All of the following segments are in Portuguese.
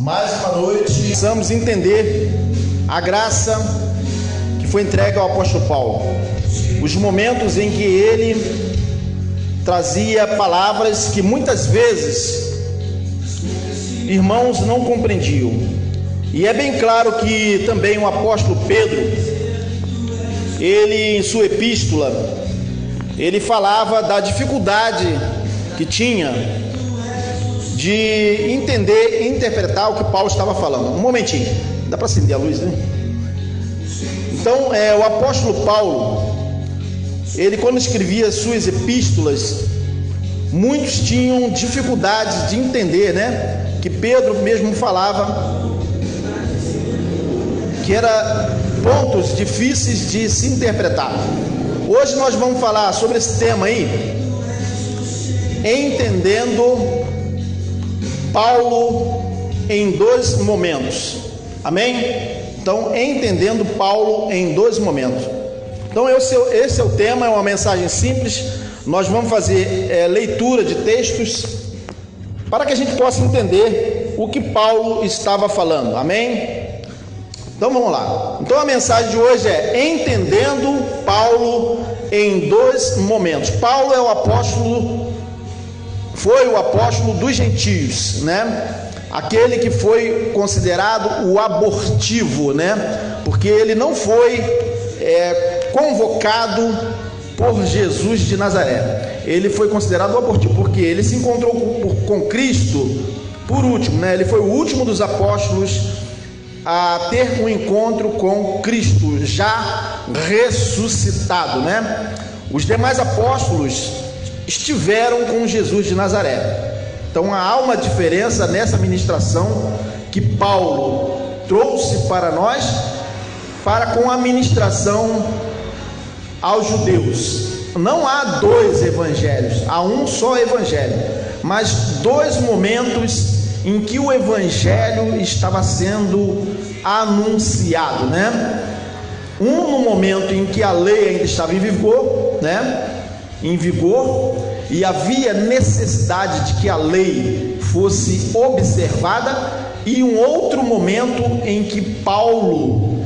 Mais uma noite precisamos entender a graça que foi entregue ao apóstolo Paulo, os momentos em que ele trazia palavras que muitas vezes irmãos não compreendiam. E é bem claro que também o apóstolo Pedro, ele em sua epístola, ele falava da dificuldade que tinha de entender e interpretar o que Paulo estava falando. Um momentinho, dá para acender a luz, né? Então, o apóstolo Paulo, ele quando escrevia suas epístolas, muitos tinham dificuldade de entender, né? Que Pedro mesmo falava que era pontos difíceis de se interpretar. Hoje nós vamos falar sobre esse tema aí, entendendo Paulo em dois momentos. Amém? Então, entendendo Paulo em dois momentos. Então, esse é o tema, é uma mensagem simples. Nós vamos fazer leitura de textos para que a gente possa entender o que Paulo estava falando. Amém? Então vamos lá. Então a mensagem de hoje é entendendo Paulo em dois momentos. Paulo é o apóstolo, foi o apóstolo dos gentios, né? Aquele que foi considerado o abortivo, né? Porque ele não foi convocado por Jesus de Nazaré. Ele foi considerado o abortivo porque ele se encontrou com Cristo por último, né? Ele foi o último dos apóstolos a ter um encontro com Cristo já ressuscitado, né? Os demais apóstolos estiveram com Jesus de Nazaré. Então há uma diferença nessa ministração que Paulo trouxe para nós, para com a ministração aos judeus. Não há dois evangelhos, há um só evangelho, mas dois momentos em que o evangelho estava sendo anunciado, né? Um no momento em que a lei ainda estava em vigor, né? Em vigor, e havia necessidade de que a lei fosse observada, e um outro momento em que Paulo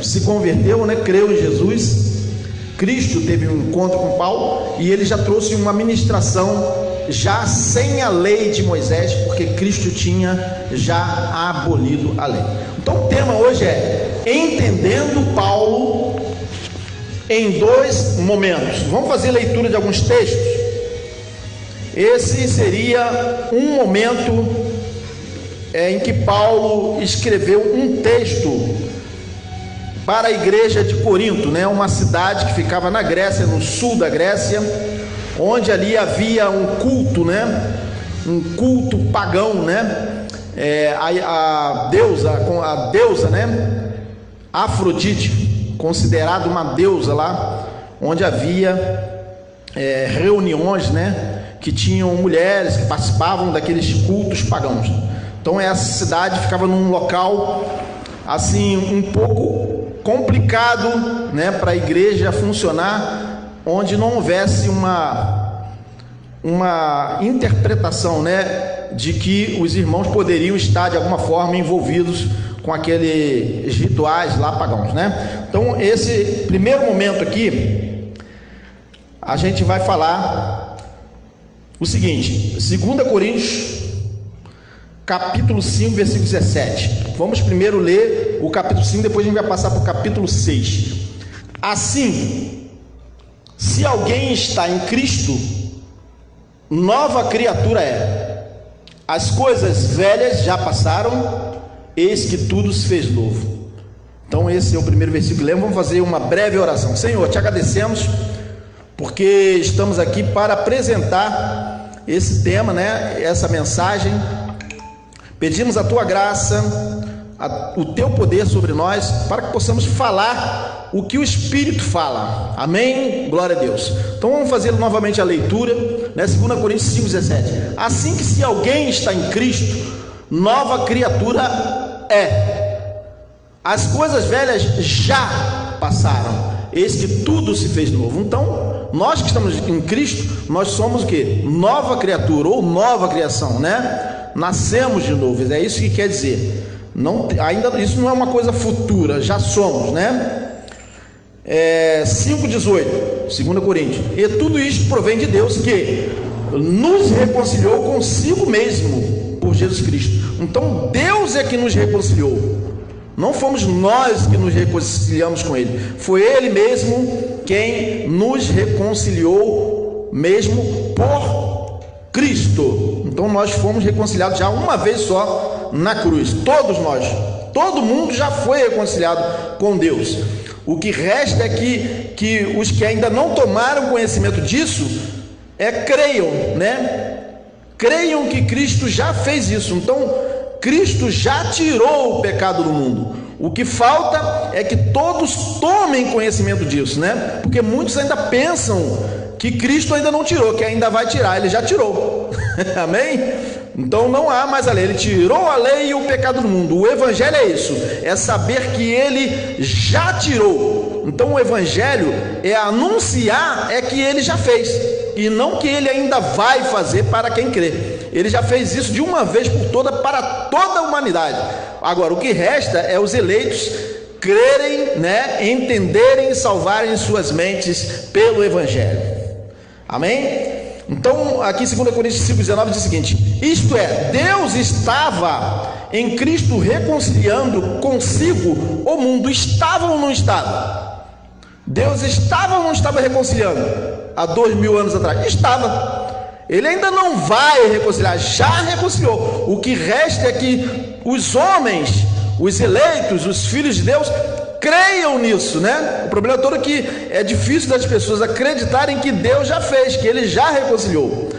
se converteu, né? Creu em Jesus. Cristo teve um encontro com Paulo e ele já trouxe uma ministração já sem a lei de Moisés, porque Cristo tinha já abolido a lei. Então o tema hoje é entendendo Paulo em dois momentos. Vamos fazer leitura de alguns textos. Esse seria um momento em que Paulo escreveu um texto para a igreja de Corinto, né? Uma cidade que ficava na Grécia, no sul da Grécia, onde ali havia um culto, né? Um culto pagão, né? A deusa, né? Afrodite, considerada uma deusa lá, onde havia reuniões, né? Que tinham mulheres que participavam daqueles cultos pagãos. Então essa cidade ficava num local assim um pouco complicado, né? Para a igreja funcionar, onde não houvesse uma interpretação, né, de que os irmãos poderiam estar de alguma forma envolvidos com aqueles rituais lá pagãos, né? Então esse primeiro momento aqui a gente vai falar o seguinte: 2 Coríntios capítulo 5, versículo 17. Vamos primeiro ler o capítulo 5, depois a gente vai passar para o capítulo 6. Assim, se alguém está em Cristo, nova criatura é. As coisas velhas já passaram, eis que tudo se fez novo. Então esse é o primeiro versículo. Vamos fazer uma breve oração. Senhor, te agradecemos porque estamos aqui para apresentar esse tema, né? Essa mensagem. Pedimos a tua graça, o teu poder sobre nós, para que possamos falar o que o Espírito fala. Amém? Glória a Deus. Então vamos fazer novamente a leitura, né? 2 Coríntios 5,17. Assim que se alguém está em Cristo, nova criatura é. As coisas velhas já passaram, eis que tudo se fez novo. Então, nós que estamos em Cristo, nós somos o quê? Nova criatura ou nova criação, né? Nascemos de novo, é isso que quer dizer. Não, ainda isso não é uma coisa futura, já somos, né? 5,18, 2 Coríntios. E tudo isto provém de Deus, que nos reconciliou consigo mesmo por Jesus Cristo. Então Deus é que nos reconciliou, não fomos nós que nos reconciliamos com Ele, foi Ele mesmo quem nos reconciliou mesmo por Cristo. Então nós fomos reconciliados já uma vez só na cruz, todos nós, todo mundo já foi reconciliado com Deus. O que resta é que os que ainda não tomaram conhecimento disso creiam, né? Creiam que Cristo já fez isso. Então Cristo já tirou o pecado do mundo. O que falta é que todos tomem conhecimento disso, né? Porque muitos ainda pensam que Cristo ainda não tirou, que ainda vai tirar. Ele já tirou. Amém? Então não há mais a lei. Ele tirou a lei e o pecado do mundo. O evangelho é isso, é saber que ele já tirou. Então o evangelho é anunciar que ele já fez, e não que ele ainda vai fazer para quem crê. Ele já fez isso de uma vez por toda para toda a humanidade. Agora o que resta é os eleitos crerem, né, entenderem e salvarem suas mentes pelo evangelho. Amém? Então aqui em 2 Coríntios 5,19 diz o seguinte: isto é, Deus estava em Cristo reconciliando consigo o mundo. Estava ou não estava? Deus estava ou não estava reconciliando há 2000 anos atrás? Estava. Ele ainda não vai reconciliar, já reconciliou. O que resta é que os homens, os eleitos, os filhos de Deus creiam nisso, né? O problema todo é que é difícil das pessoas acreditarem que Deus já fez, que ele já reconciliou.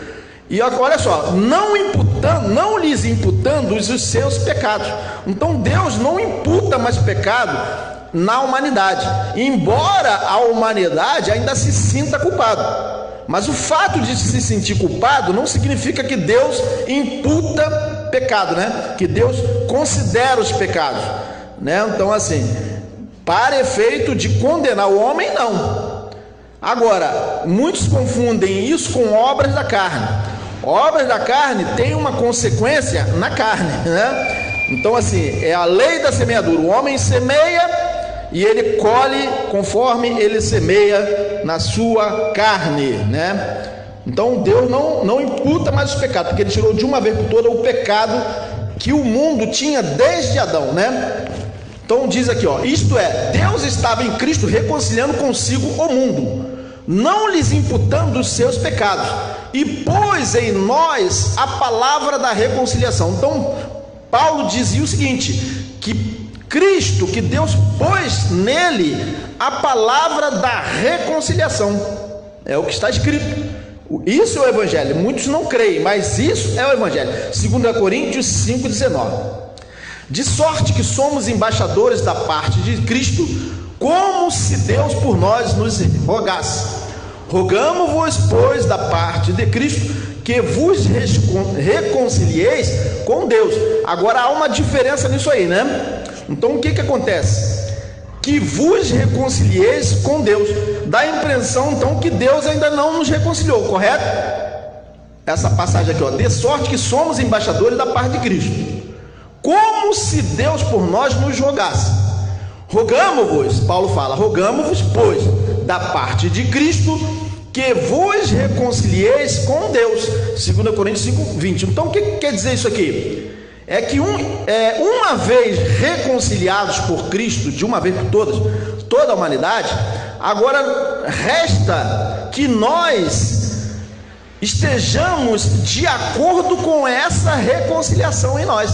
E olha só, não lhes imputando os seus pecados. Então Deus não imputa mais pecado na humanidade, embora a humanidade ainda se sinta culpado. Mas o fato de se sentir culpado não significa que Deus imputa pecado, né? Que Deus considera os pecados, né? Então assim, para efeito de condenar o homem, não. Agora, muitos confundem isso com obras da carne. Obras da carne têm uma consequência na carne, né? Então assim, é a lei da semeadura. O homem semeia e ele colhe conforme ele semeia na sua carne, né? Então Deus não imputa mais os pecados, porque ele tirou de uma vez por toda o pecado que o mundo tinha desde Adão, né? Então diz aqui, ó, isto é, Deus estava em Cristo reconciliando consigo o mundo, não lhes imputando os seus pecados, e pôs em nós a palavra da reconciliação. Então Paulo dizia o seguinte, que Cristo, que Deus pôs nele a palavra da reconciliação, é o que está escrito. Isso é o evangelho. Muitos não creem, mas isso é o evangelho. 2 Coríntios 5,19. De sorte que somos embaixadores da parte de Cristo, como se Deus por nós nos rogasse. Rogamo-vos, pois, da parte de Cristo, que vos reconcilieis com Deus. Agora há uma diferença nisso aí, né? Então o que acontece? Que vos reconcilieis com Deus. Dá a impressão então que Deus ainda não nos reconciliou, correto? Essa passagem aqui, ó, de sorte que somos embaixadores da parte de Cristo, como se Deus por nós nos rogasse. Rogamo-vos, Paulo fala, rogamo-vos, pois, da parte de Cristo, que vos reconcilieis com Deus. 2 Coríntios 5,20. Então o que quer dizer isso aqui? É que uma vez reconciliados por Cristo, de uma vez por todas, toda a humanidade, agora resta que nós estejamos de acordo com essa reconciliação em nós,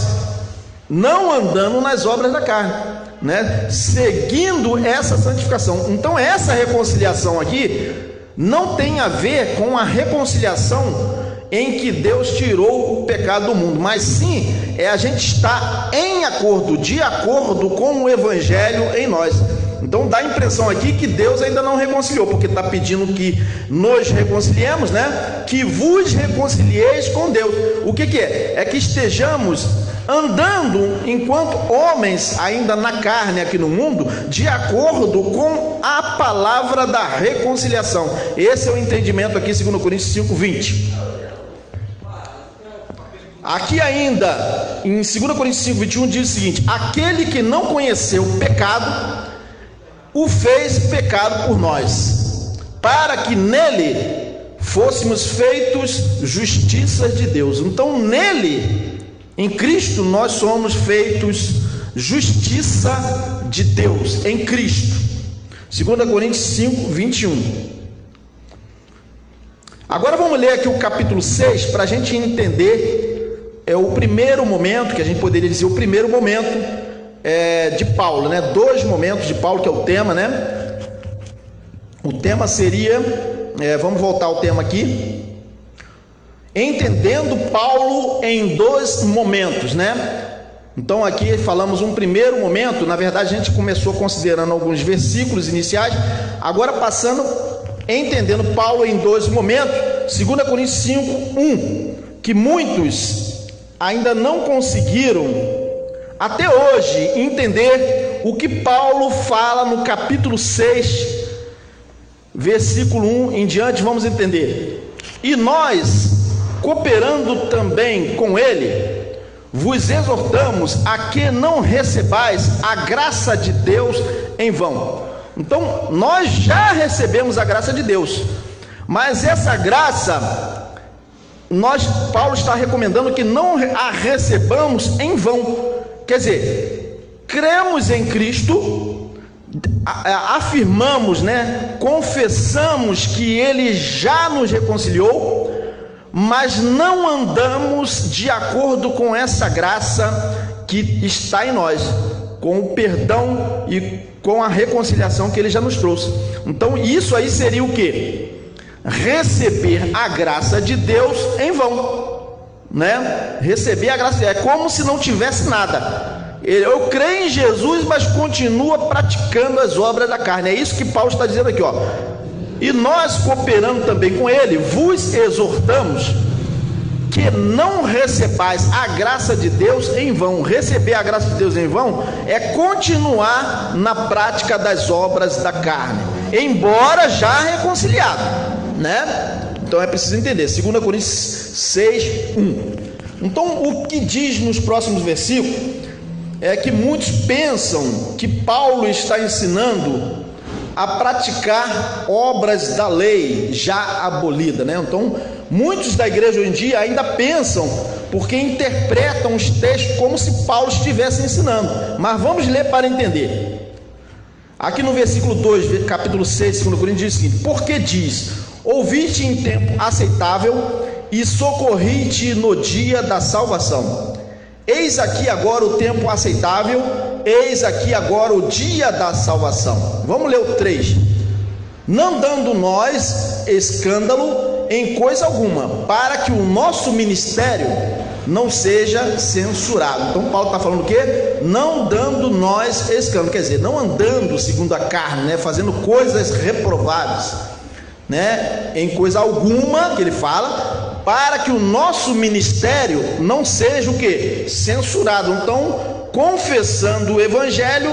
não andando nas obras da carne, né? Seguindo essa santificação. Então essa reconciliação aqui não tem a ver com a reconciliação em que Deus tirou o pecado do mundo, mas sim a gente estar em acordo, de acordo com o evangelho em nós. Então dá a impressão aqui que Deus ainda não reconciliou, porque está pedindo que nos reconciliemos, né? Que vos reconcilieis com Deus. O que é? É que estejamos andando enquanto homens ainda na carne aqui no mundo, de acordo com a palavra da reconciliação. Esse é o entendimento aqui, 2 Coríntios 5,20. Aqui ainda, em 2 Coríntios 5, 21, diz o seguinte: aquele que não conheceu o pecado, o fez pecado por nós, para que nele fôssemos feitos justiça de Deus. Então nele, em Cristo, nós somos feitos justiça de Deus, em Cristo. 2 Coríntios 5, 21. Agora vamos ler aqui o capítulo 6, para a gente entender o primeiro momento, que a gente poderia dizer o primeiro momento de Paulo, né? 2 momentos de Paulo, que é o tema, né? O tema seria, vamos voltar ao tema aqui, entendendo Paulo em 2 momentos, né? Então aqui falamos um primeiro momento. Na verdade a gente começou considerando alguns versículos iniciais, agora passando, entendendo Paulo em 2 momentos. 2 Coríntios 5, 1, que muitos ainda não conseguiram até hoje entender o que Paulo fala no capítulo 6, versículo 1 em diante. Vamos entender: e nós, cooperando também com ele, vos exortamos a que não recebais a graça de Deus em vão. Então nós já recebemos a graça de Deus, mas essa graça, Paulo está recomendando que não a recebamos em vão. Quer dizer, cremos em Cristo, afirmamos, né, confessamos que Ele já nos reconciliou, mas não andamos de acordo com essa graça que está em nós, com o perdão e com a reconciliação que Ele já nos trouxe. Então isso aí seria o quê? Receber a graça de Deus em vão, né? Receber a graça, é como se não tivesse nada. Eu creio em Jesus, mas continua praticando as obras da carne. É isso que Paulo está dizendo aqui, ó. E nós, cooperando também com ele, vos exortamos que não recebais a graça de Deus em vão. Receber a graça de Deus em vão é continuar na prática das obras da carne, embora já reconciliado, né? Então é preciso entender. 2 Coríntios 6, 1. Então o que diz nos próximos versículos é que muitos pensam que Paulo está ensinando a praticar obras da lei já abolida, né? Então muitos da igreja hoje em dia ainda pensam, porque interpretam os textos como se Paulo estivesse ensinando. Mas vamos ler para entender. Aqui no versículo 2, capítulo 6, 2 Coríntios, diz o seguinte: porque diz: ouviste em tempo aceitável e socorri-te no dia da salvação. Eis aqui agora o tempo aceitável, eis aqui agora o dia da salvação. Vamos ler o 3. Não dando nós escândalo em coisa alguma, para que o nosso ministério não seja censurado. Então Paulo está falando o quê? Não dando nós escândalo, quer dizer, não andando segundo a carne, né? Fazendo coisas reprováveis, né? Em coisa alguma, que ele fala, para que o nosso ministério não seja o quê? Censurado. Então, confessando o evangelho,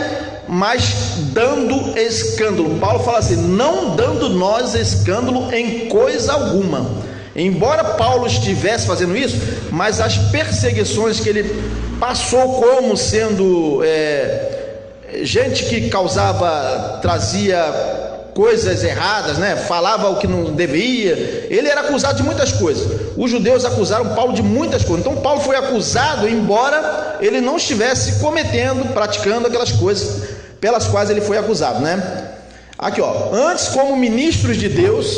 mas dando escândalo. Paulo fala assim: não dando nós escândalo em coisa alguma. Embora Paulo estivesse fazendo isso, mas as perseguições que ele passou como sendo gente que trazia coisas erradas, né? Falava o que não devia. Ele era acusado de muitas coisas. Os judeus acusaram Paulo de muitas coisas. Então Paulo foi acusado, embora ele não estivesse praticando aquelas coisas pelas quais ele foi acusado, né? Aqui, ó: antes, como ministros de Deus,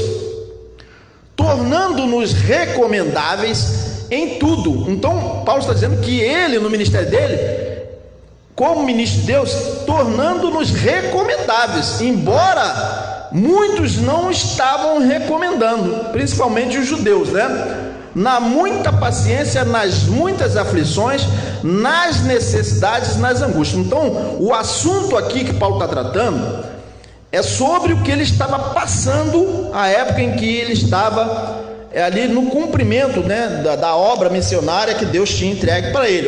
tornando-nos recomendáveis em tudo. Então Paulo está dizendo que ele, no ministério dele, como ministro de Deus, tornando-nos recomendáveis, embora muitos não estavam recomendando, principalmente os judeus, né? Na muita paciência, nas muitas aflições, nas necessidades, nas angústias. Então o assunto aqui que Paulo está tratando é sobre o que ele estava passando, a época em que ele estava ali no cumprimento, né, da obra missionária que Deus tinha entregue para ele.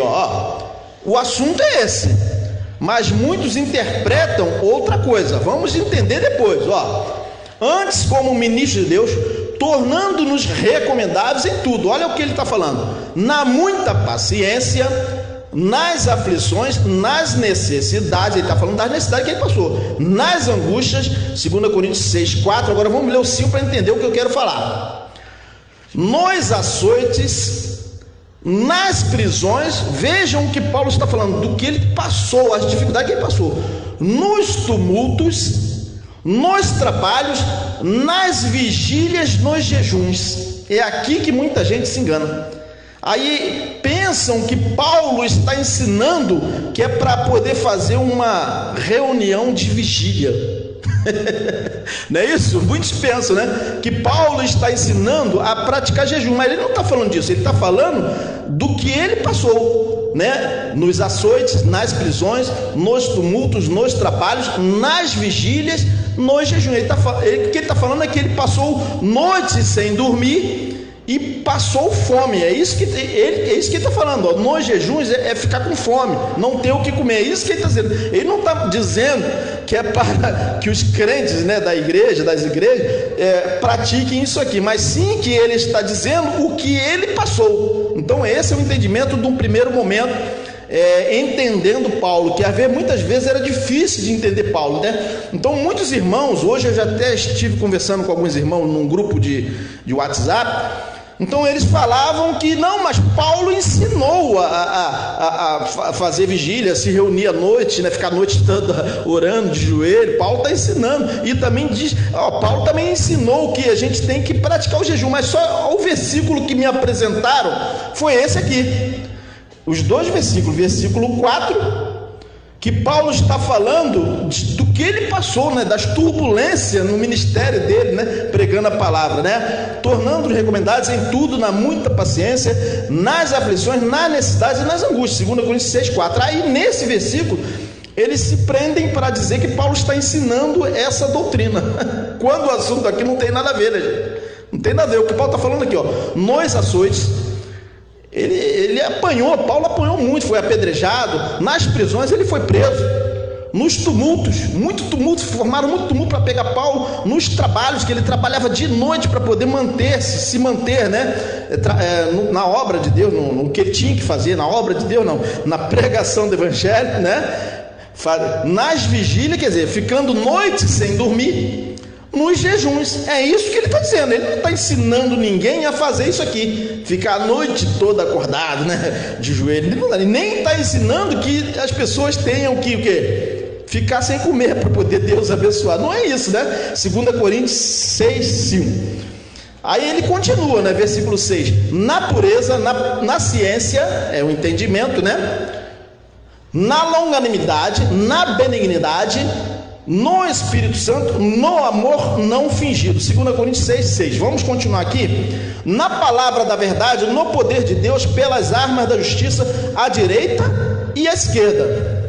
O assunto é esse, mas muitos interpretam outra coisa. Vamos entender depois. Antes, como ministro de Deus, tornando-nos recomendáveis em tudo. Olha o que ele está falando: na muita paciência, nas aflições, nas necessidades. Ele está falando das necessidades que ele passou, nas angústias, 2 Coríntios 6:4. Agora vamos ler o 5 para entender o que eu quero falar. Nos açoites, nas prisões. Vejam o que Paulo está falando, do que ele passou, as dificuldades que ele passou, nos tumultos, nos trabalhos, nas vigílias, nos jejuns. É aqui que muita gente se engana. Aí pensam que Paulo está ensinando que é para poder fazer uma reunião de vigília. Não é isso? Muitos pensam, né, que Paulo está ensinando a praticar jejum, mas ele não está falando disso. Ele está falando do que ele passou, né, nos açoites, nas prisões, nos tumultos, nos trabalhos, nas vigílias, nos jejuns. O que ele está falando é que ele passou noites sem dormir e passou fome. É isso que ele está falando, ó. Nos jejuns é ficar com fome, não ter o que comer. É isso que ele está dizendo. Ele não está dizendo que é para que os crentes, né, das igrejas, pratiquem isso aqui, mas sim que ele está dizendo o que ele passou. Então esse é o entendimento de um primeiro momento, entendendo Paulo, que muitas vezes era difícil de entender Paulo, né? Então muitos irmãos, hoje eu já até estive conversando com alguns irmãos num grupo de WhatsApp. Então eles falavam que não, mas Paulo ensinou a fazer vigília, se reunir à noite, né, ficar a noite toda orando de joelho. Paulo está ensinando, e também diz, Paulo também ensinou que a gente tem que praticar o jejum, mas só o versículo que me apresentaram foi esse aqui, os dois versículos, versículo 4, que Paulo está falando do que ele passou, né, das turbulências no ministério dele, né, pregando a palavra, né, tornando-nos recomendados em tudo, na muita paciência, nas aflições, nas necessidades e nas angústias, 2 Coríntios 6:4. Aí nesse versículo eles se prendem para dizer que Paulo está ensinando essa doutrina, quando o assunto aqui não tem nada a ver, né, gente? Não tem nada a ver. O que Paulo está falando aqui, nos açoites, ele apanhou, Paulo apanhou muito, foi apedrejado, nas prisões ele foi preso, nos tumultos, formaram muito tumulto para pegar Paulo, nos trabalhos, que ele trabalhava de noite para poder se manter, né, na obra de Deus, no que ele tinha que fazer, na obra de Deus não, na pregação do evangelho, né, nas vigílias, quer dizer, ficando noite sem dormir, nos jejuns. É isso que ele está dizendo. Ele não está ensinando ninguém a fazer isso aqui, ficar a noite toda acordado, né, de joelho. Ele nem está ensinando que as pessoas tenham que o quê? Ficar sem comer para poder Deus abençoar. Não é isso, né? 2 Coríntios 6:5. Aí ele continua, né, versículo 6: na pureza, na ciência, é o entendimento, né, na longanimidade, na benignidade, no Espírito Santo, no amor não fingido. 2 Coríntios 6:6. Vamos continuar aqui. Na palavra da verdade, no poder de Deus, pelas armas da justiça, à direita e à esquerda.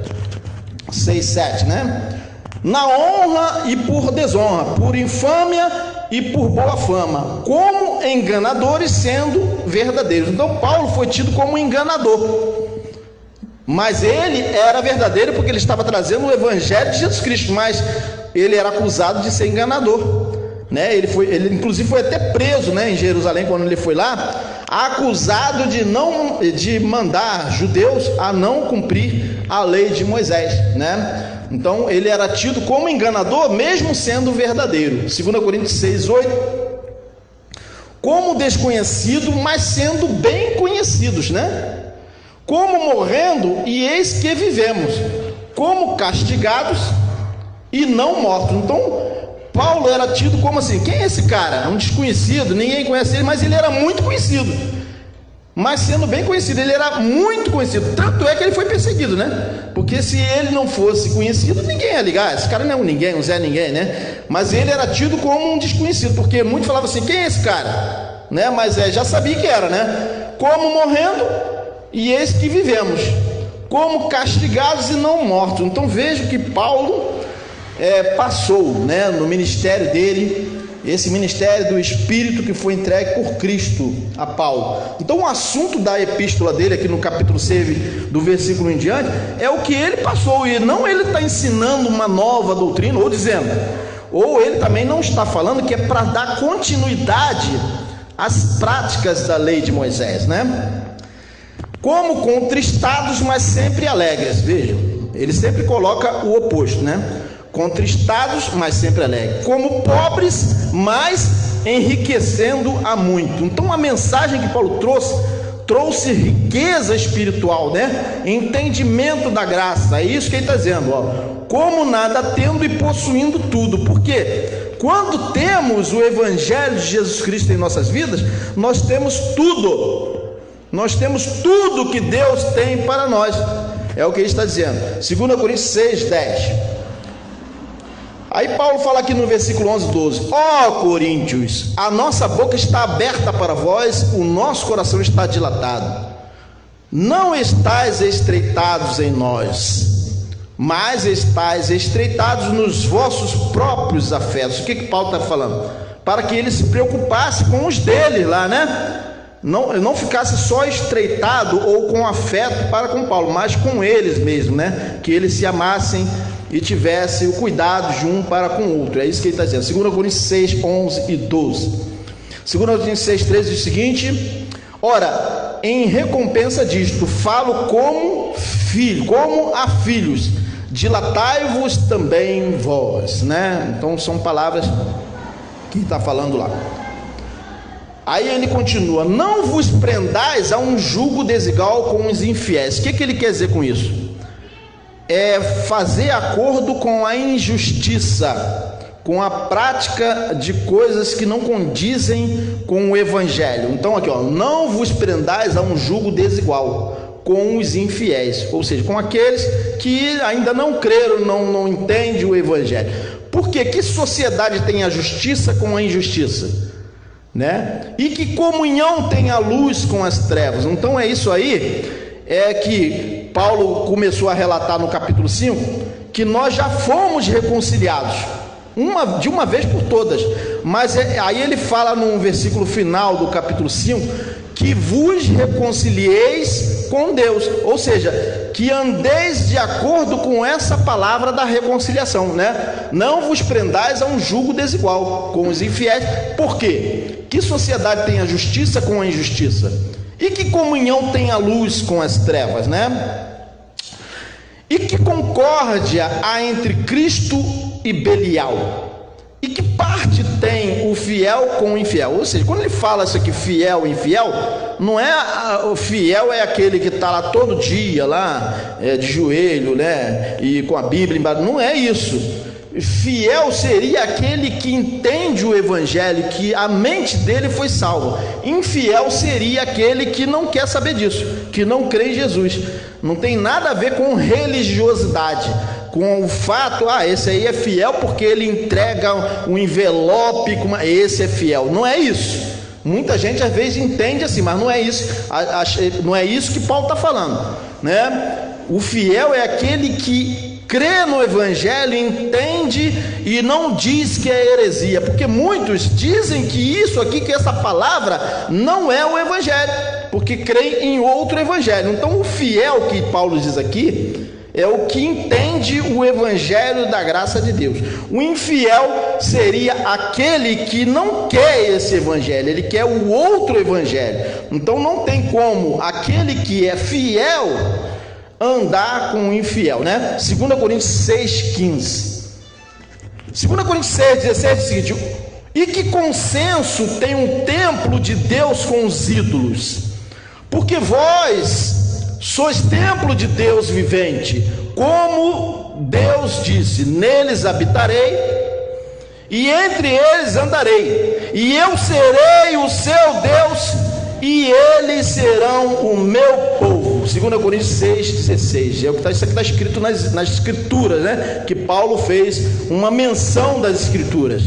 6:7, né? Na honra e por desonra, por infâmia e por boa fama, como enganadores sendo verdadeiros. Então Paulo foi tido como enganador, mas ele era verdadeiro porque ele estava trazendo o evangelho de Jesus Cristo, mas ele era acusado de ser enganador, né? Ele inclusive foi até preso, né, em Jerusalém, quando ele foi lá, acusado de mandar judeus a não cumprir a lei de Moisés, né? Então ele era tido como enganador, mesmo sendo verdadeiro. 2 Coríntios 6:8. Como desconhecido, mas sendo bem conhecidos, né? Como morrendo, e eis que vivemos, como castigados e não mortos. Então Paulo era tido como assim, quem é esse cara? Um desconhecido, ninguém conhece ele, mas ele era muito conhecido, mas sendo bem conhecido, ele era muito conhecido, tanto é que ele foi perseguido, né? Porque se ele não fosse conhecido, ninguém ia ligar, esse cara não é um ninguém, um Zé Ninguém, né? Mas ele era tido como um desconhecido, porque muitos falavam assim, quem é esse cara? Né? Mas já sabia que era, né? Como morrendo, e eis que vivemos, como castigados e não mortos. Então veja que Paulo passou, né, no ministério dele, esse ministério do Espírito que foi entregue por Cristo a Paulo. Então o assunto da epístola dele, aqui no capítulo 6, do versículo em diante, é o que ele passou, e não ele está ensinando uma nova doutrina, ou dizendo, Ou ele também não está falando que é para dar continuidade às práticas da lei de Moisés, né? Como contristados, mas sempre alegres. Vejam, ele sempre coloca o oposto, né? Contristados, mas sempre alegres. Como pobres, mas enriquecendo a muito. Então a mensagem que Paulo trouxe riqueza espiritual, né? Entendimento da graça. É isso que ele está dizendo, ó. Como nada tendo e possuindo tudo. Por quê? Quando temos o Evangelho de Jesus Cristo em nossas vidas, nós temos tudo. Nós temos tudo que Deus tem para nós. É o que ele está dizendo. 2 Coríntios 6:10. Aí Paulo fala aqui no versículo 11:12. Ó Coríntios, a nossa boca está aberta para vós, o nosso coração está dilatado. Não estáis estreitados em nós, mas estáis estreitados nos vossos próprios afetos. O que Paulo está falando? Para que ele se preocupasse com os dele lá, né? Não ficasse só estreitado ou com afeto para com Paulo, mas com eles mesmo, né? Que eles se amassem e tivessem o cuidado de um para com o outro. É isso que ele está dizendo. 2 Coríntios 6, 11 e 12. 2 Coríntios 6, 13 diz o seguinte: ora, em recompensa disto, falo como a filhos, dilatai-vos também vós, né? Então são palavras que está falando lá. Aí ele continua: não vos prendais a um jugo desigual com os infiéis. O que ele quer dizer com isso? É fazer acordo com a injustiça, com a prática de coisas que não condizem com o Evangelho. Então aqui, ó, não vos prendais a um jugo desigual com os infiéis, ou seja, com aqueles que ainda não creram, não entendem o Evangelho. Por quê? Que sociedade tem a justiça com a injustiça? Né? E que comunhão tem a luz com as trevas? Então é isso aí, é que Paulo começou a relatar no capítulo 5, que nós já fomos reconciliados, de uma vez por todas, mas aí ele fala no versículo final do capítulo 5, que vos reconcilieis com Deus, ou seja, que andeis de acordo com essa palavra da reconciliação, né? Não vos prendais a um jugo desigual com os infiéis. Por quê? Que sociedade tem a justiça com a injustiça? E que comunhão tem a luz com as trevas, né? E que concórdia há entre Cristo e Belial? E que parte tem o fiel com o infiel? Ou seja, quando ele fala isso aqui, fiel e infiel, não é o fiel é aquele que está lá todo dia, lá de joelho, né? E com a Bíblia embaixo. Não é isso. Fiel seria aquele que entende o Evangelho, que a mente dele foi salva. Infiel seria aquele que não quer saber disso, que não crê em Jesus. Não tem nada a ver com religiosidade, com o fato, esse aí é fiel porque ele entrega um envelope, esse é fiel. Não é isso. Muita gente às vezes entende assim, mas não é isso. Não é isso que Paulo está falando, né? O fiel é aquele que crê no Evangelho, entende e não diz que é heresia, porque muitos dizem que isso aqui, que essa palavra não é o Evangelho, porque creem em outro Evangelho. Então o fiel que Paulo diz aqui é o que entende o Evangelho da graça de Deus. O infiel seria aquele que não quer esse Evangelho, ele quer o outro Evangelho. Então não tem como aquele que é fiel andar com o infiel, né? 2 Coríntios 6,15. 2 Coríntios 6,16 diz o seguinte: e que consenso tem um templo de Deus com os ídolos? Porque vós sois templo de Deus vivente, como Deus disse: neles habitarei e entre eles andarei, e eu serei o seu Deus e eles serão o meu povo. 2 Coríntios 6,16. É o que isso aqui está escrito nas escrituras, né? Que Paulo fez uma menção das escrituras,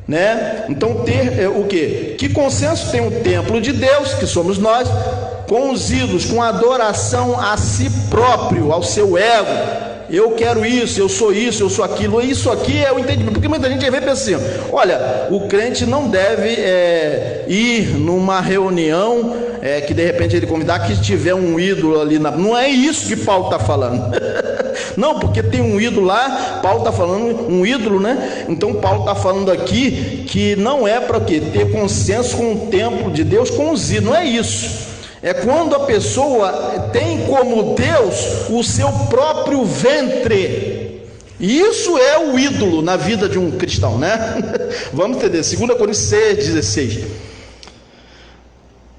né? Então ter o que? Que consenso tem o templo de Deus, que somos nós, com os ídolos, com adoração a si próprio, ao seu ego. Eu quero isso, eu sou isso, eu sou aquilo. Isso aqui é o entendimento, porque muita gente às vezes pensa assim: olha, o crente não deve ir numa reunião que de repente ele convidar que tiver um ídolo ali não é isso que Paulo está falando. Não, porque tem um ídolo lá, Paulo está falando, um ídolo, né? Então Paulo está falando aqui que não é para quê? Ter consenso com o templo de Deus, com os ídolos, não é isso. É quando a pessoa tem como Deus o seu próprio ventre. E isso é o ídolo na vida de um cristão, né? Vamos entender, 2 Coríntios 6,16.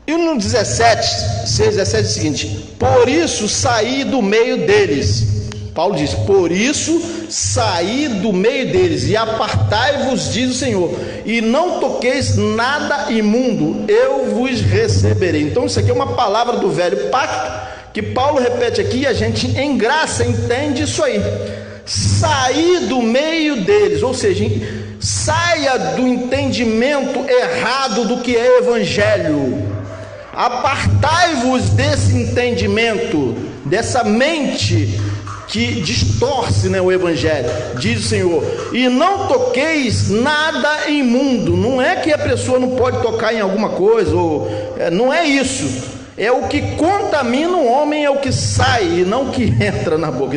E no 6,17 é o seguinte: por isso saí do meio deles. Paulo diz: por isso saí do meio deles, e apartai-vos, diz o Senhor, e não toqueis nada imundo, eu vos receberei. Então isso aqui é uma palavra do velho pacto, que Paulo repete aqui, e a gente em graça entende isso aí. Sair do meio deles, ou seja, saia do entendimento errado do que é evangelho. Apartai-vos desse entendimento, dessa mente que distorce, né, o evangelho, diz o Senhor, e não toqueis nada imundo. Não é que a pessoa não pode tocar em alguma coisa, não é isso. É o que contamina o homem, é o que sai e não o que entra na boca.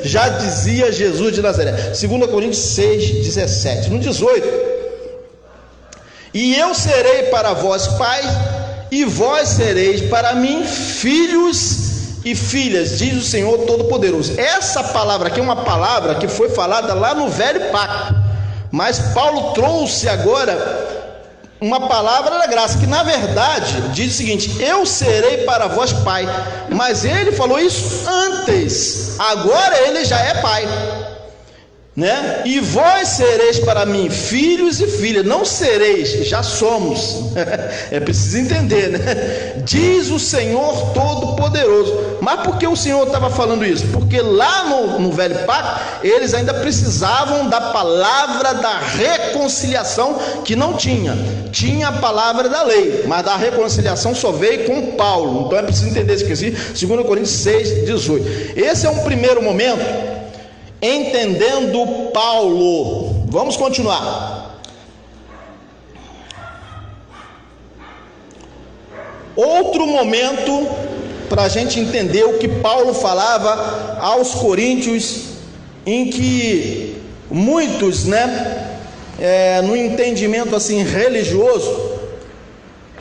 Já dizia Jesus de Nazaré. 2 Coríntios 6,17. No 18: e eu serei para vós pai, e vós sereis para mim filhos e filhas, diz o Senhor Todo-Poderoso. Essa palavra aqui é uma palavra que foi falada lá no velho pacto, mas Paulo trouxe agora uma palavra da graça, que na verdade diz o seguinte: eu serei para vós pai. Mas ele falou isso antes, agora ele já é pai, né? E vós sereis para mim filhos e filhas. Não sereis, já somos. É preciso entender, né? Diz o Senhor Todo-Poderoso. Mas por que o Senhor estava falando isso? Porque lá no velho pacto eles ainda precisavam da palavra da reconciliação, que não tinha a palavra da lei, mas da reconciliação só veio com Paulo. Então é preciso entender isso aqui, 2 Coríntios 6,18. Esse é um primeiro momento, entendendo Paulo. Vamos continuar. Outro momento para a gente entender o que Paulo falava aos coríntios, em que muitos, no entendimento assim religioso,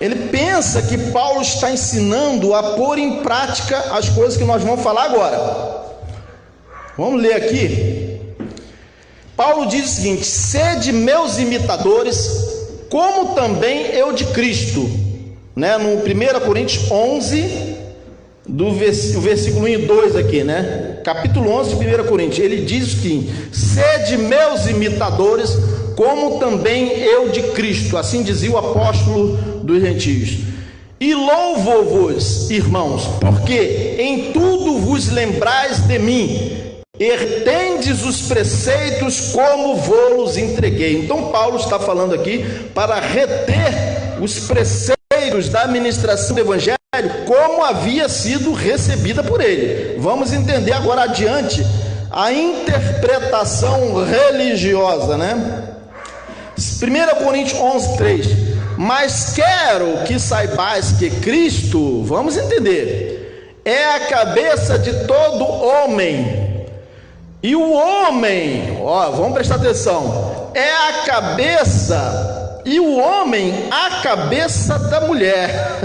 ele pensa que Paulo está ensinando a pôr em prática as coisas que nós vamos falar agora. Vamos ler aqui. Paulo diz o seguinte: sede meus imitadores, como também eu de Cristo, né? No 1 Coríntios 11, o versículo 1 e 2 aqui, né? Capítulo 11 de 1 Coríntios, ele diz o seguinte: sede meus imitadores, como também eu de Cristo. Assim dizia o apóstolo dos gentios. E louvo-vos, irmãos, porque em tudo vos lembrais de mim, e tendes os preceitos como vou-los entreguei. Então Paulo está falando aqui para reter os preceitos da administração do evangelho como havia sido recebida por ele. Vamos entender agora adiante a interpretação religiosa, né? 1 Coríntios 11:3. Mas quero que saibais que Cristo, vamos entender, é a cabeça de todo homem. E o homem, vamos prestar atenção, é a cabeça, e o homem a cabeça da mulher.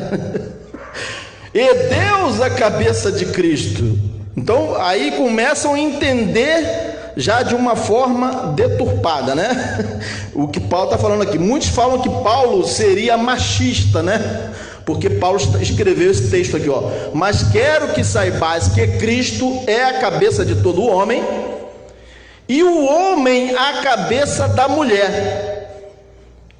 E Deus a cabeça de Cristo. Então aí começam a entender já de uma forma deturpada, né? O que Paulo está falando aqui. Muitos falam que Paulo seria machista, né? Porque Paulo escreveu esse texto aqui, mas quero que saibais que Cristo é a cabeça de todo homem, e o homem a cabeça da mulher,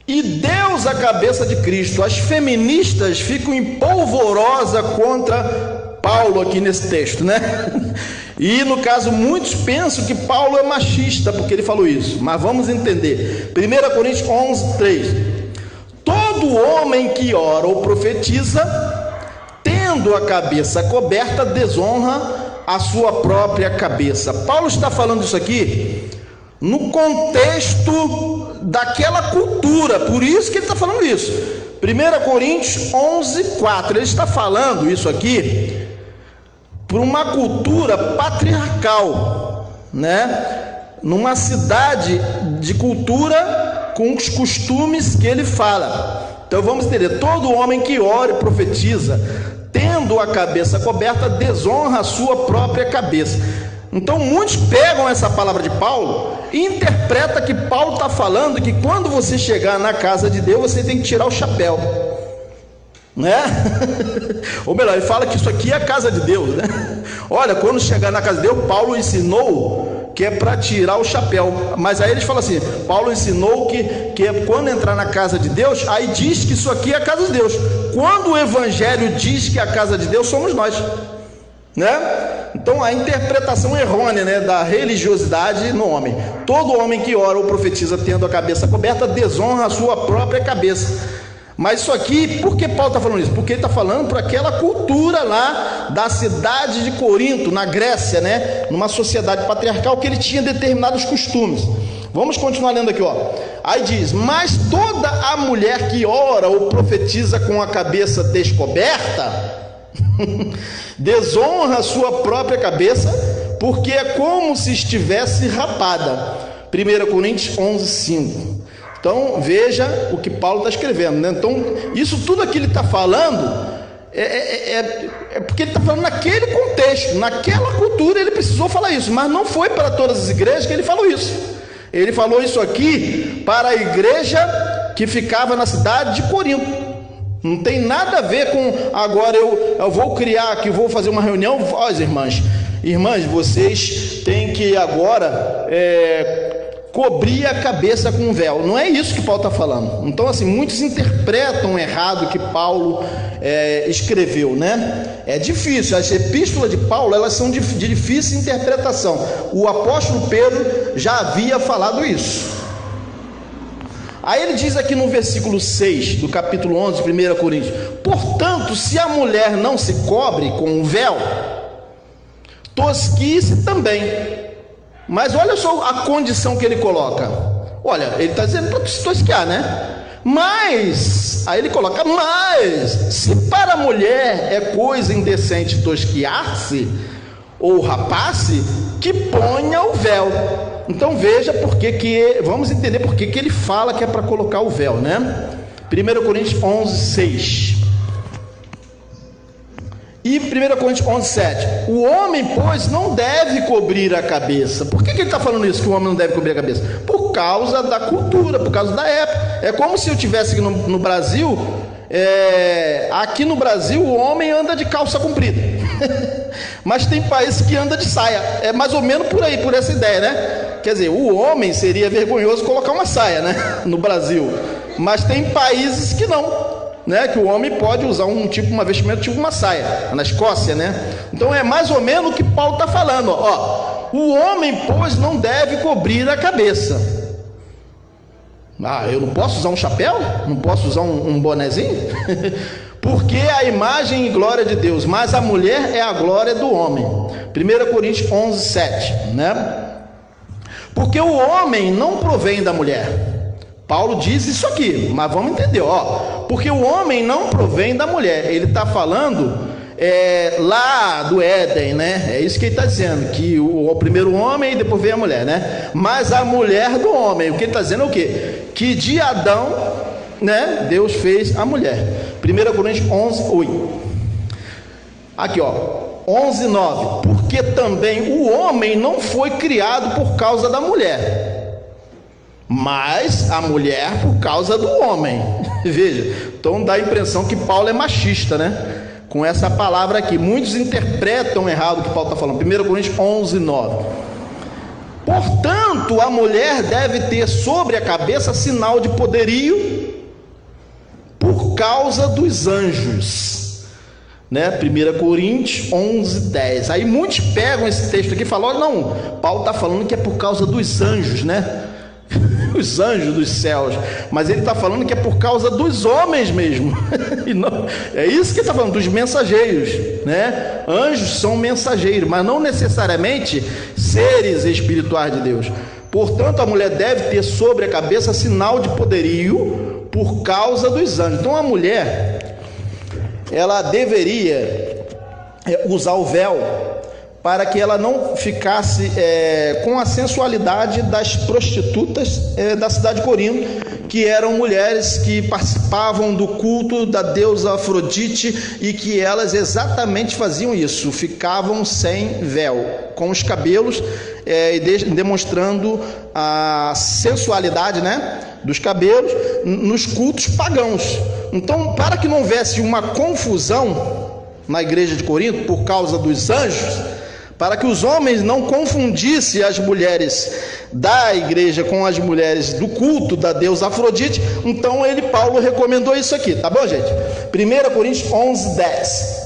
e Deus a cabeça de Cristo. As feministas ficam em polvorosa contra Paulo aqui nesse texto, né? E no caso muitos pensam que Paulo é machista porque ele falou isso, mas vamos entender. 1 Coríntios 11:3. Todo homem que ora ou profetiza, tendo a cabeça coberta, desonra a sua própria cabeça. Paulo está falando isso aqui no contexto daquela cultura, por isso que ele está falando isso. 1 Coríntios 11:4, ele está falando isso aqui por uma cultura patriarcal, né? Numa cidade de cultura com os costumes que ele fala. Então vamos entender: todo homem que ora e profetiza, tendo a cabeça coberta, desonra a sua própria cabeça. Então muitos pegam essa palavra de Paulo e interpretam que Paulo está falando que quando você chegar na casa de Deus, você tem que tirar o chapéu, né? Ou melhor, ele fala que isso aqui é a casa de Deus, né? Olha, quando chegar na casa de Deus, Paulo ensinou que é para tirar o chapéu. Mas aí eles falam assim: Paulo ensinou que é quando entrar na casa de Deus, aí diz que isso aqui é a casa de Deus. Quando o evangelho diz que a casa de Deus somos nós, né? Então a interpretação errônea, né, da religiosidade no homem: todo homem que ora ou profetiza tendo a cabeça coberta, desonra a sua própria cabeça. Mas isso aqui, por que Paulo está falando isso? Porque ele está falando para aquela cultura lá da cidade de Corinto, na Grécia, né? Numa sociedade patriarcal, que ele tinha determinados costumes. Vamos continuar lendo aqui, ó. Aí diz: mas toda a mulher que ora ou profetiza com a cabeça descoberta desonra a sua própria cabeça, porque é como se estivesse rapada. 1 Coríntios 11:5. Então veja o que Paulo está escrevendo, né? Então isso tudo aqui ele está falando é porque ele está falando naquele contexto, naquela cultura. Ele precisou falar isso, mas não foi para todas as igrejas que ele falou isso. Ele falou isso aqui para a igreja que ficava na cidade de Corinto. Não tem nada a ver com agora eu vou criar aqui, vou fazer uma reunião. Ó, irmãs, vocês têm que agora cobrir a cabeça com um véu. Não é isso que Paulo está falando. Então, assim, muitos interpretam errado o que Paulo escreveu, né? É difícil. As epístolas de Paulo, elas são de difícil interpretação. O apóstolo Pedro já havia falado isso. Aí ele diz aqui no versículo 6 do capítulo 11, 1 Coríntios: portanto, se a mulher não se cobre com um véu, tosquice também. Mas olha só a condição que ele coloca. Olha, ele está dizendo para se tosquiar, né? Mas, aí ele coloca: mas, se para a mulher é coisa indecente tosquiar-se ou rapar-se, que ponha o véu. Então veja vamos entender por que ele fala que é para colocar o véu, né? 1 Coríntios 11:6 e 1 Coríntios 11:7. O homem, pois, não deve cobrir a cabeça. Por que ele está falando isso, que o homem não deve cobrir a cabeça? Por causa da cultura, por causa da época. É como se eu estivesse aqui no Brasil. Aqui no Brasil o homem anda de calça comprida, mas tem países que anda de saia. É mais ou menos por aí, por essa ideia, né? Quer dizer, o homem seria vergonhoso colocar uma saia, né? No Brasil. Mas tem países que não, né? Que o homem pode usar uma vestimenta tipo uma saia. Na Escócia, né? Então é mais ou menos o que Paulo está falando, ó. O homem, pois, não deve cobrir a cabeça. Eu não posso usar um chapéu? Não posso usar um bonezinho? Porque a imagem e glória de Deus, mas a mulher é a glória do homem. 1 Coríntios 11:7, né? Porque o homem não provém da mulher. Paulo diz isso aqui, mas vamos entender, ó. Porque o homem não provém da mulher. Ele está falando lá do Éden, né? É isso que ele está dizendo, que o primeiro homem e depois vem a mulher, né? Mas a mulher do homem. O que ele está dizendo é o quê? Que de Adão, né, Deus fez a mulher. 1 Coríntios 11:8. Aqui, ó, 11:9. Porque também o homem não foi criado por causa da mulher, mas a mulher por causa do homem. Veja, então dá a impressão que Paulo é machista, né? Com essa palavra aqui. Muitos interpretam errado o que Paulo está falando. 1 Coríntios 11:9. Portanto, a mulher deve ter sobre a cabeça sinal de poderio por causa dos anjos, né? 1 Coríntios 11:10. Aí muitos pegam esse texto aqui e falam: não, Paulo está falando que é por causa dos anjos, né? Os anjos dos céus. Mas ele está falando que é por causa dos homens mesmo. E não, é isso que ele está falando, dos mensageiros, né? Anjos são mensageiros, mas não necessariamente seres espirituais de Deus. Portanto, a mulher deve ter sobre a cabeça sinal de poderio por causa dos anjos. Então a mulher, ela deveria usar o véu, para que ela não ficasse com a sensualidade das prostitutas da cidade de Corinto, que eram mulheres que participavam do culto da deusa Afrodite, e que elas exatamente faziam isso, ficavam sem véu, com os cabelos, demonstrando a sensualidade, né, dos cabelos nos cultos pagãos. Então, para que não houvesse uma confusão na igreja de Corinto por causa dos anjos, para que os homens não confundissem as mulheres da igreja com as mulheres do culto da deusa Afrodite, então Paulo recomendou isso aqui, tá bom, gente? 1 Coríntios 11, 10.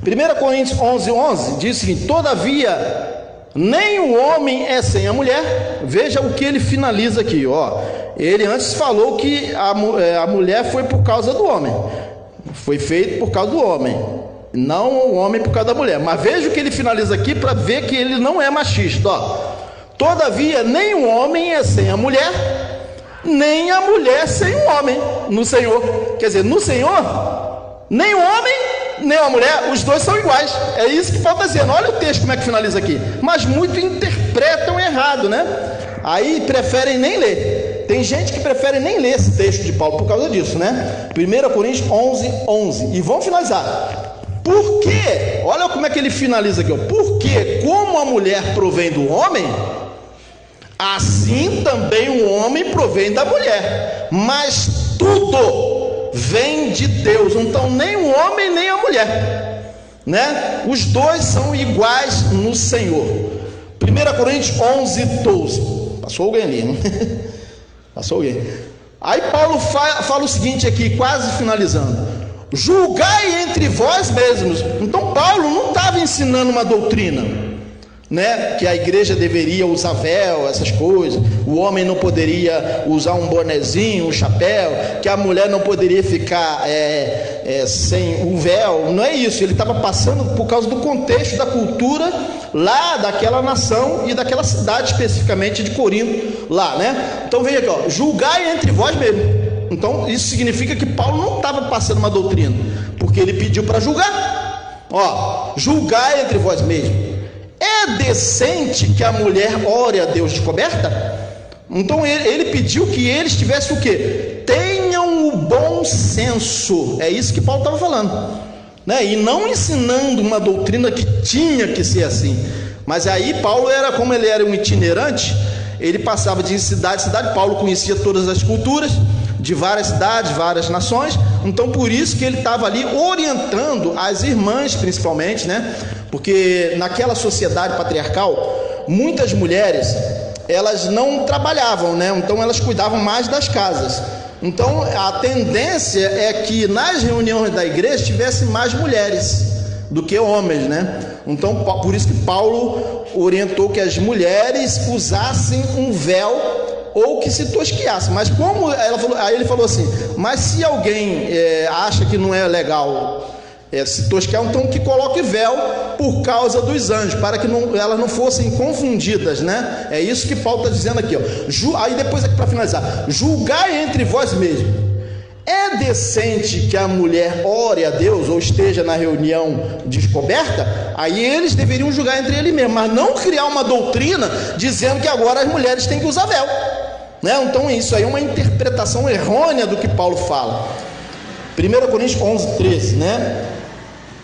1 Coríntios 11, 11 diz o seguinte: todavia, nem o homem é sem a mulher. Veja o que ele finaliza aqui, ó. Ele antes falou que a mulher foi por causa do homem, foi feito por causa do homem, não o homem por causa da mulher. Mas veja o que ele finaliza aqui, para ver que ele não é machista, ó. Todavia, nem o homem é sem a mulher, nem a mulher sem o homem no Senhor. Quer dizer, no Senhor, nem o homem nem a mulher, os dois são iguais. É isso que Paulo está dizendo. Olha o texto como é que finaliza aqui. Mas muitos interpretam errado, né? Aí preferem nem ler. Tem gente que prefere nem ler esse texto de Paulo por causa disso, né? 1 Coríntios 11, 11. E vamos finalizar. Por quê? Olha como é que ele finaliza aqui, ó. Porque como a mulher provém do homem, assim também o homem provém da mulher. Mas tudo vem de Deus. Então nem o homem nem a mulher, né? Os dois são iguais no Senhor. 1 Coríntios 11, 12. Passou alguém ali, né? Passou alguém. Aí Paulo fala o seguinte aqui, quase finalizando: julgai entre vós mesmos. Então Paulo não estava ensinando uma doutrina, né, que a igreja deveria usar véu, essas coisas, o homem não poderia usar um bonezinho, um chapéu, que a mulher não poderia ficar sem um véu. Não é isso. Ele estava passando por causa do contexto da cultura lá daquela nação e daquela cidade especificamente de Corinto lá, né? Então veja aqui, ó, julgai entre vós mesmos. Então isso significa que Paulo não estava passando uma doutrina, porque ele pediu para julgar. Ó, julgai entre vós mesmos. É decente que a mulher ore a Deus descoberta? Então ele pediu que eles tivessem o quê? Tenham o bom senso. É isso que Paulo estava falando, né? E não ensinando uma doutrina que tinha que ser assim. Mas aí Paulo como ele era um itinerante, ele passava de cidade em cidade. Paulo conhecia todas as culturas de várias cidades, várias nações. Então por isso que ele estava ali orientando as irmãs, principalmente, né? Porque naquela sociedade patriarcal, muitas mulheres, elas não trabalhavam, né? Então elas cuidavam mais das casas. Então a tendência é que nas reuniões da igreja tivesse mais mulheres do que homens, né? Então por isso que Paulo orientou que as mulheres usassem um véu ou que se tosquiasse. Mas como ela falou, aí ele falou assim: mas se alguém acha que não é legal se tosquear, então que coloque véu por causa dos anjos, para que elas não fossem confundidas, né? É isso que Paulo está dizendo aqui, ó. Aí depois aqui para finalizar: julgai entre vós mesmos. É decente que a mulher ore a Deus ou esteja na reunião descoberta? Aí eles deveriam julgar entre eles mesmos, mas não criar uma doutrina dizendo que agora as mulheres têm que usar véu, né? Então isso aí é uma interpretação errônea do que Paulo fala. 1 Coríntios 11, 13, né?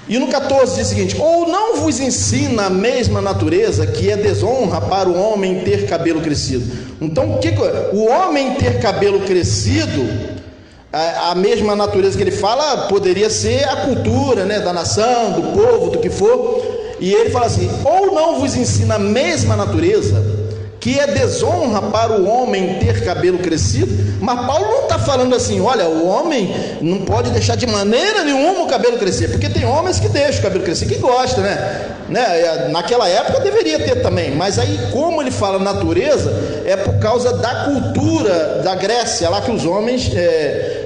E no 14 diz o seguinte: ou não vos ensina a mesma natureza que é desonra para o homem ter cabelo crescido? Então o homem ter cabelo crescido, a mesma natureza que ele fala, poderia ser a cultura, né, da nação, do povo, do que for. E ele fala assim: ou não vos ensina a mesma natureza que é desonra para o homem ter cabelo crescido? Mas Paulo não está falando assim: olha, o homem não pode deixar de maneira nenhuma o cabelo crescer, porque tem homens que deixam o cabelo crescer, que gostam, né? Naquela época deveria ter também, mas aí como ele fala natureza, é por causa da cultura da Grécia, lá que os homens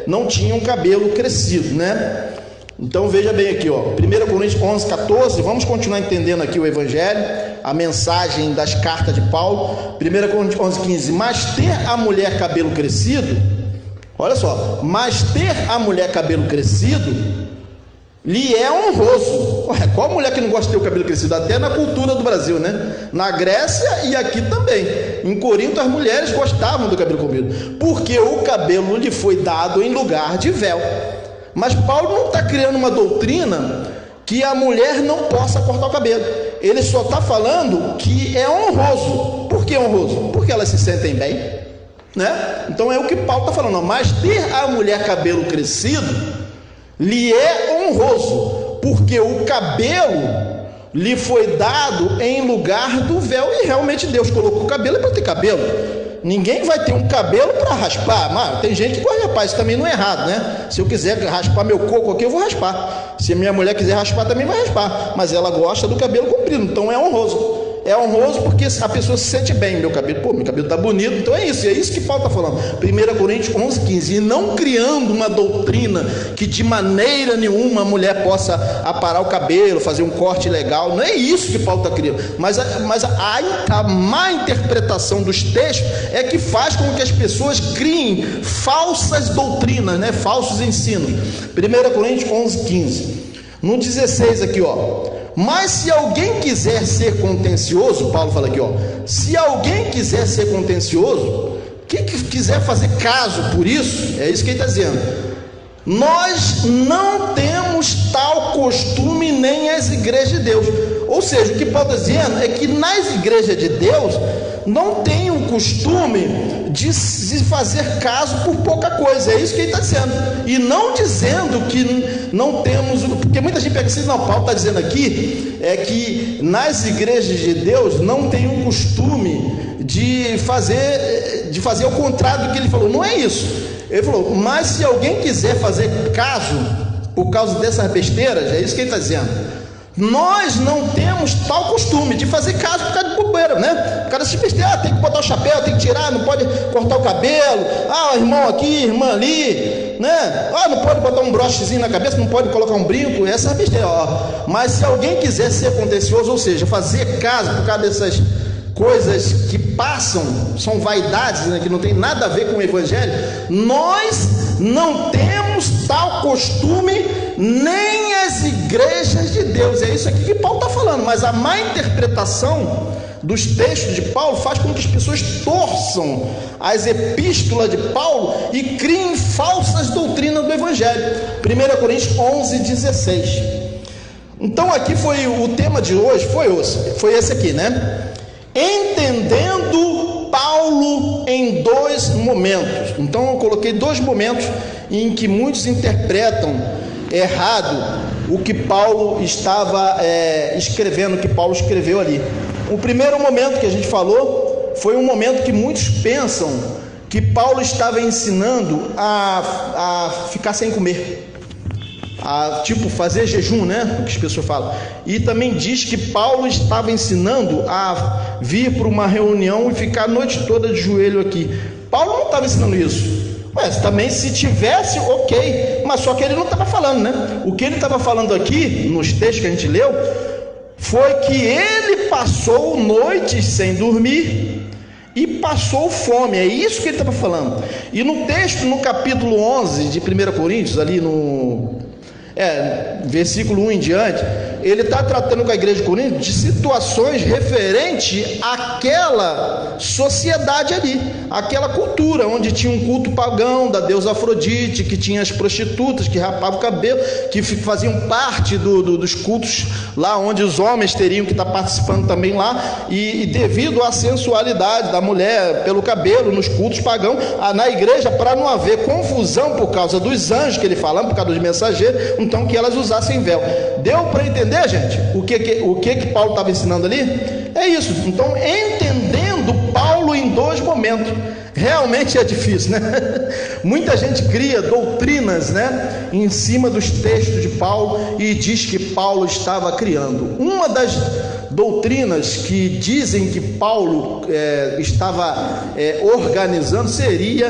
não tinham cabelo crescido, né? Então veja bem aqui, ó, 1 Coríntios 11, 14, vamos continuar entendendo aqui o Evangelho, a mensagem das cartas de Paulo. 1 Coríntios 11, 15, mas ter a mulher cabelo crescido, olha só, mas ter a mulher cabelo crescido lhe é honroso. Ué, qual mulher que não gosta de ter o cabelo crescido? Até na cultura do Brasil, né? Na Grécia e aqui também. Em Corinto as mulheres gostavam do cabelo comprido, porque o cabelo lhe foi dado em lugar de véu. Mas Paulo não está criando uma doutrina que a mulher não possa cortar o cabelo. Ele só está falando que é honroso. Por que honroso? Porque elas se sentem bem, né? Então é o que Paulo está falando. Mas ter a mulher cabelo crescido lhe é honroso, porque o cabelo lhe foi dado em lugar do véu, e realmente Deus colocou o cabelo para ter cabelo. Ninguém vai ter um cabelo para raspar. Mas tem gente que gosta de raspar, isso também não é errado, né? Se eu quiser raspar meu coco aqui, eu vou raspar. Se a minha mulher quiser raspar, também vai raspar. Mas ela gosta do cabelo comprido, então é honroso. É honroso porque a pessoa se sente bem. Meu cabelo está bonito. Então é isso que Paulo está falando. 1 Coríntios 11:15. E não criando uma doutrina que de maneira nenhuma a mulher possa aparar o cabelo, fazer um corte legal. Não é isso que Paulo está criando. Mas a má interpretação dos textos é que faz com que as pessoas criem falsas doutrinas, né? Falsos ensinos. 1 Coríntios 11:15. No 16 aqui, ó. Mas se alguém quiser ser contencioso, Paulo fala aqui, ó, se alguém quiser ser contencioso, que quiser fazer caso por isso, é isso que ele está dizendo. Nós não temos tal costume nem as igrejas de Deus. Ou seja, o que Paulo está dizendo é que nas igrejas de Deus não tem o costume de se fazer caso por pouca coisa. É isso que ele está dizendo. E não dizendo que não temos, porque muita gente pega assim, não, Paulo está dizendo aqui é que nas igrejas de Deus não tem o costume de fazer o contrário do que ele falou. Não é isso. Ele falou, mas se alguém quiser fazer caso por causa dessas besteiras, é isso que ele está dizendo. Nós não temos tal costume de fazer caso por causa de bobeira, né? O cara se besteira, tem que botar o chapéu, tem que tirar, não pode cortar o cabelo, irmão aqui, irmã ali, né? Não pode botar um brochezinho na cabeça, não pode colocar um brinco, essa é a besteira, Mas se alguém quiser ser contencioso, ou seja, fazer caso por causa dessas coisas que passam, são vaidades, né, que não tem nada a ver com o evangelho, nós não temos tal costume nem as igrejas de Deus. É isso aqui que Paulo está falando. Mas a má interpretação dos textos de Paulo faz com que as pessoas torçam as epístolas de Paulo e criem falsas doutrinas do evangelho. 1 Coríntios 11:16. Então aqui foi o tema de hoje, foi esse aqui, né? Entendendo Paulo em dois momentos. Então eu coloquei dois momentos em que muitos interpretam errado o que Paulo estava escrevendo, o que Paulo escreveu ali. O primeiro momento que a gente falou foi um momento que muitos pensam que Paulo estava ensinando a ficar sem comer, tipo fazer jejum, né? O que as pessoas falam. E também diz que Paulo estava ensinando a vir para uma reunião e ficar a noite toda de joelho aqui. Paulo não estava ensinando isso. Mas também se tivesse, ok, mas só que ele não estava falando, né? O que ele estava falando aqui, nos textos que a gente leu, foi que ele passou noites sem dormir e passou fome. É isso que ele estava falando. E no texto, no capítulo 11 de 1 Coríntios, ali no versículo 1 em diante, ele está tratando com a igreja de Corinto de situações referentes àquela sociedade ali, aquela cultura onde tinha um culto pagão da deusa Afrodite, que tinha as prostitutas que rapavam o cabelo, que faziam parte dos cultos lá onde os homens teriam que estar participando também lá, e devido à sensualidade da mulher pelo cabelo nos cultos pagãos, na igreja, para não haver confusão por causa dos anjos que ele falava, por causa dos mensageiros, então que elas usassem véu. Deu para entender, gente, o que Paulo estava ensinando ali? É isso. Então, entendendo Paulo em dois momentos, realmente é difícil, né? Muita gente cria doutrinas, né, em cima dos textos de Paulo e diz que Paulo estava criando. Uma das doutrinas que dizem que Paulo estava organizando seria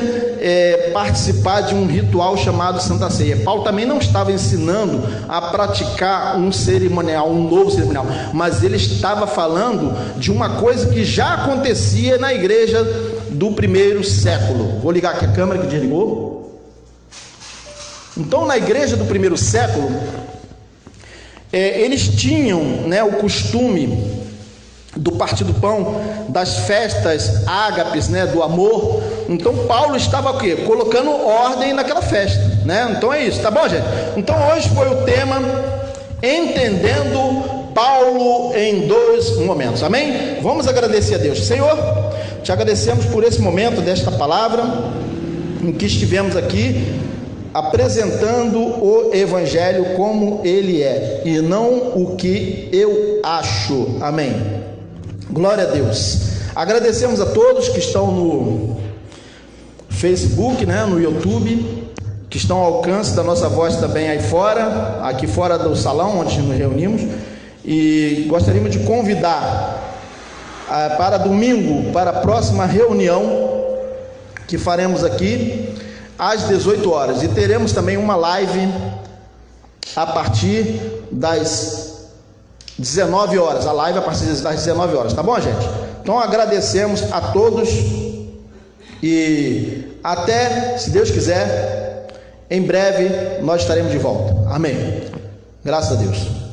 participar de um ritual chamado Santa Ceia. Paulo também não estava ensinando a praticar um cerimonial, um novo cerimonial, mas ele estava falando de uma coisa que já acontecia na igreja do primeiro século. Vou ligar aqui a câmera que desligou. Então, na igreja do primeiro século, eles tinham, né, o costume do partir do pão, das festas ágapes, né, do amor. Então Paulo estava o quê? Colocando ordem naquela festa, né? Então é isso, tá bom, gente? Então hoje foi o tema Entendendo Paulo em 2 momentos, amém? Vamos agradecer a Deus. Senhor, te agradecemos por esse momento desta palavra, em que estivemos aqui apresentando o Evangelho como ele é, e não o que eu acho, amém? Glória a Deus. Agradecemos a todos que estão no Facebook, né, no YouTube, que estão ao alcance da nossa voz também aí fora, aqui fora do salão onde nos reunimos, e gostaríamos de convidar para domingo, para a próxima reunião que faremos aqui às 18 horas, e teremos também uma live a partir das 19 horas, a live a partir das 19 horas, tá bom, gente? Então agradecemos a todos e até, se Deus quiser, em breve nós estaremos de volta, amém? Graças a Deus.